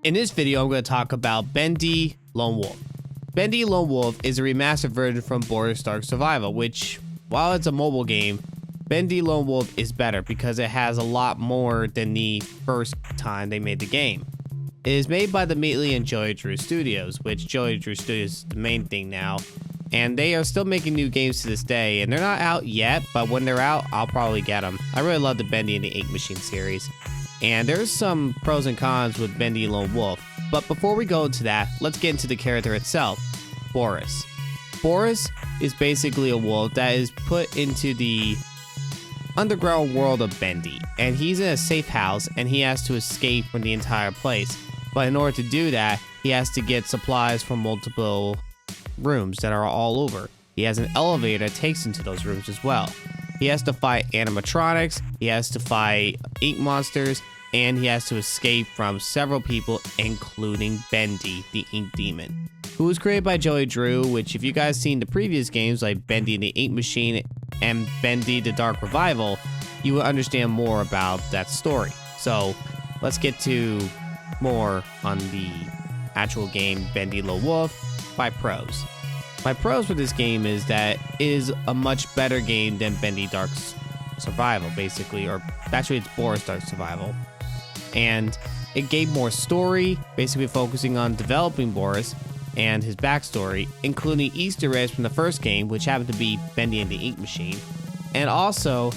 In this video, I'm going to talk about Bendy Lone Wolf. Bendy Lone Wolf is a remastered version from Boris Dark Survival, which, while it's a mobile game, Bendy Lone Wolf is better because it has a lot more than the first time they made the game. It is made by the Meatly and Joey Drew Studios, which Joey Drew Studios is the main thing now. And they are still making new games to this day, and they're not out yet, but when they're out, I'll probably get them. I really love the Bendy and the Ink Machine series. And there's some pros and cons with Bendy Lone Wolf. But before we go into that, let's get into the character itself, Boris. Boris is basically a wolf that is put into the underground world of Bendy. And he's in a safe house, and he has to escape from the entire place. But in order to do that, he has to get supplies from multiple rooms that are all over. He has an elevator that takes him to those rooms as well. He has to fight animatronics, he has to fight ink monsters, and he has to escape from several people, including Bendy, the Ink Demon, who was created by Joey Drew, which if you guys seen the previous games like Bendy and the Ink Machine and Bendy the Dark Revival, you will understand more about that story. So let's get to more on the actual game Bendy Lone Wolf by pros. My pros for this game is that it is a much better game than Bendy Dark Survival, basically, or actually it's Boris Dark Survival. And it gave more story, basically focusing on developing Boris and his backstory, including Easter eggs from the first game, which happened to be Bendy and the Ink Machine. And also,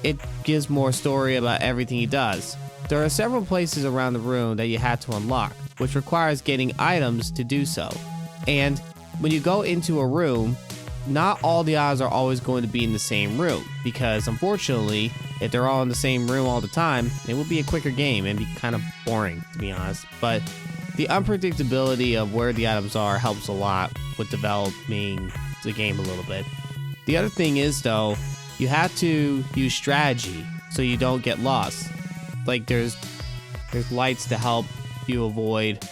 it gives more story about everything he does. There are several places around the room that you have to unlock, which requires getting items to do so. And when you go into a room, not all the items are always going to be in the same room, because unfortunately, if they're all in the same room all the time, it would be a quicker game and be kind of boring, to be honest. But the unpredictability of where the items are helps a lot with developing the game a little bit. The other thing is, though, you have to use strategy so you don't get lost. Like there's lights to help you avoid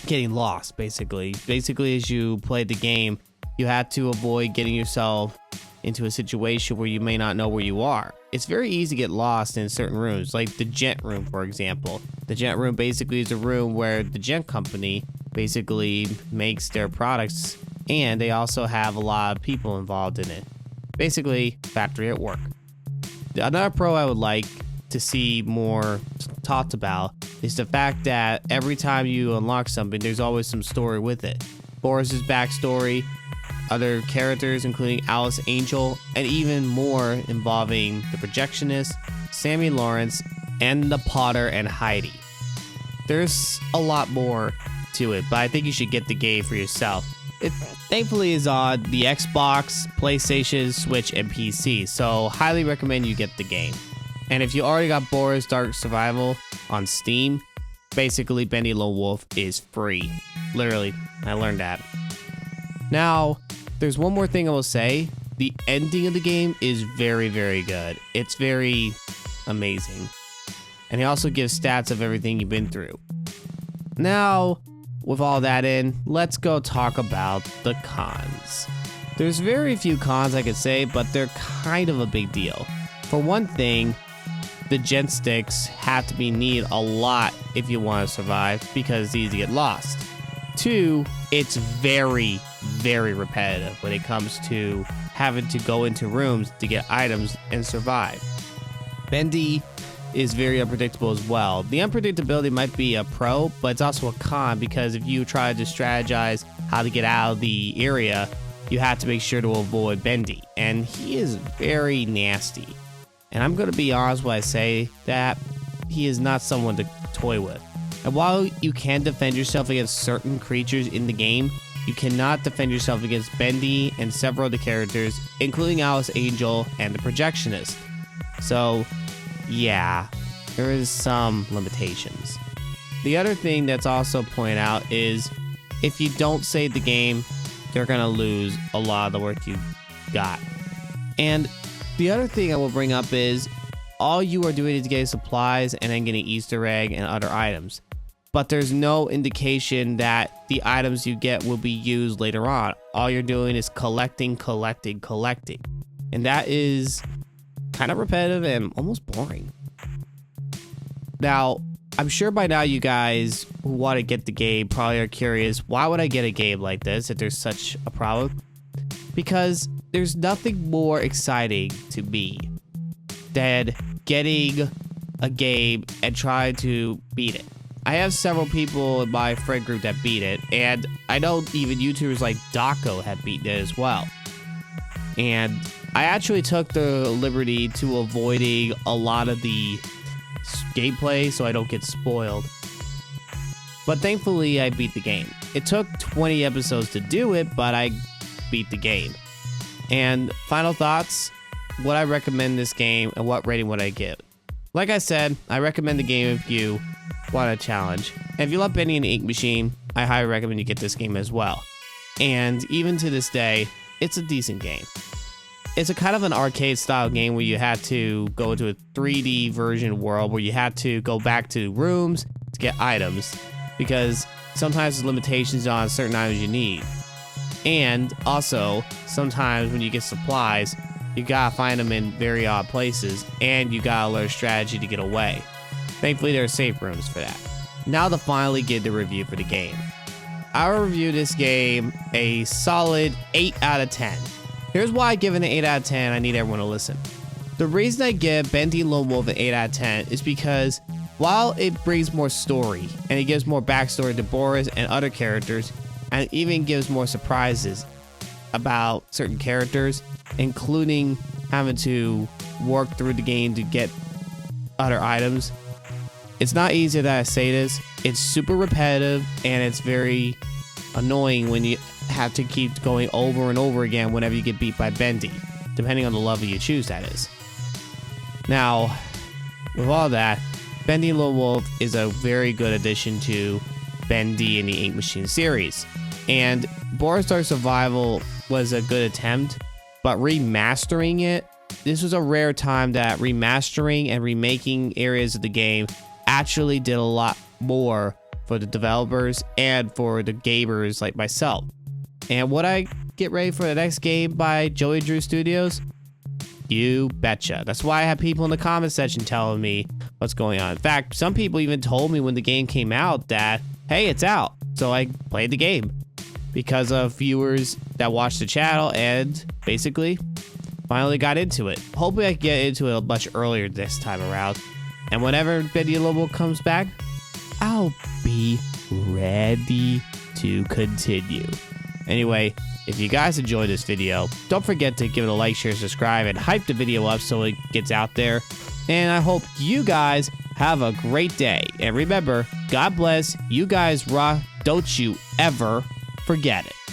getting lost, basically. Basically, as you play the game, you have to avoid getting yourself into a situation where you may not know where you are. It's very easy to get lost in certain rooms, like the Gent room, for example. The Gent room basically is a room where the Gent company basically makes their products, and they also have a lot of people involved in it. Basically, factory at work. Another pro I would like to see more talked about is the fact that every time you unlock something, there's always some story with it. Boris's backstory, other characters including Alice Angel, and even more involving the projectionist, Sammy Lawrence, and the Potter and Heidi. There's a lot more to it, but I think you should get the game for yourself. It thankfully is on the Xbox, PlayStation, Switch, and PC, so highly recommend you get the game. And if you already got Boris Dark Survival on Steam, basically Bendy Lone Wolf is free. Literally, I learned that. Now, there's one more thing I will say. The ending of the game is very, very good. It's very amazing. And he also gives stats of everything you've been through. Now, with all that in, let's go talk about the cons. There's very few cons I could say, but they're kind of a big deal. For one thing, the gent sticks have to be needed a lot if you want to survive because it's easy to get lost. Two, it's very, very repetitive when it comes to having to go into rooms to get items and survive. Bendy is very unpredictable as well. The unpredictability might be a pro, but it's also a con because if you try to strategize how to get out of the area, you have to make sure to avoid Bendy, and he is very nasty. And I'm going to be honest when I say that he is not someone to toy with. And while you can defend yourself against certain creatures in the game, you cannot defend yourself against Bendy and several other characters, including Alice Angel and the projectionist. So, yeah, there is some limitations. The other thing that's also pointed out is if you don't save the game, you're going to lose a lot of the work you got. And the other thing I will bring up is all you are doing is getting supplies and then getting Easter egg and other items. But there's no indication that the items you get will be used later on. All you're doing is collecting. And that is kind of repetitive and almost boring. Now, I'm sure by now you guys who want to get the game probably are curious, why would I get a game like this if there's such a problem? Because there's nothing more exciting to me than getting a game and trying to beat it. I have several people in my friend group that beat it, and I know even YouTubers like Daco have beaten it as well. And I actually took the liberty to avoiding a lot of the gameplay so I don't get spoiled. But thankfully I beat the game. It took 20 episodes to do it, but I beat the game. And final thoughts, would I recommend this game and what rating would I give? Like I said, I recommend the game if you want a challenge. And if you love Bendy and the Ink Machine, I highly recommend you get this game as well. And even to this day, it's a decent game. It's a kind of an arcade style game where you had to go into a 3D version world where you had to go back to rooms to get items, because sometimes there's limitations on certain items you need. And also, sometimes when you get supplies, you gotta find them in very odd places, and you gotta learn strategy to get away. Thankfully, there are safe rooms for that. Now to finally give the review for the game. I will review this game a solid 8 out of 10. Here's why I give it an 8 out of 10. I need everyone to listen. The reason I give Bendy Lone Wolf an 8 out of 10 is because while it brings more story and it gives more backstory to Boris and other characters, and it even gives more surprises about certain characters, including having to work through the game to get other items. It's not easy that I say this. It's super repetitive and it's very annoying when you have to keep going over and over again whenever you get beat by Bendy, depending on the level you choose, that is. Now, with all that, Bendy Lone Wolf is a very good addition to Bendy and the Ink Machine series. And Boris Dark Survival was a good attempt, but remastering it, this was a rare time that remastering and remaking areas of the game actually did a lot more for the developers and for the gamers like myself. And would I get ready for the next game by Joey Drew Studios? You betcha. That's why I have people in the comment section telling me what's going on. In fact, some people even told me when the game came out that, hey, it's out. So I played the game because of viewers that watched the channel and basically finally got into it. Hopefully I can get into it much earlier this time around. And whenever Bendy Lone Wolf comes back, I'll be ready to continue. Anyway, if you guys enjoyed this video, don't forget to give it a like, share, subscribe, and hype the video up so it gets out there. And I hope you guys have a great day. And remember, God bless, you guys rock, don't you ever forget it.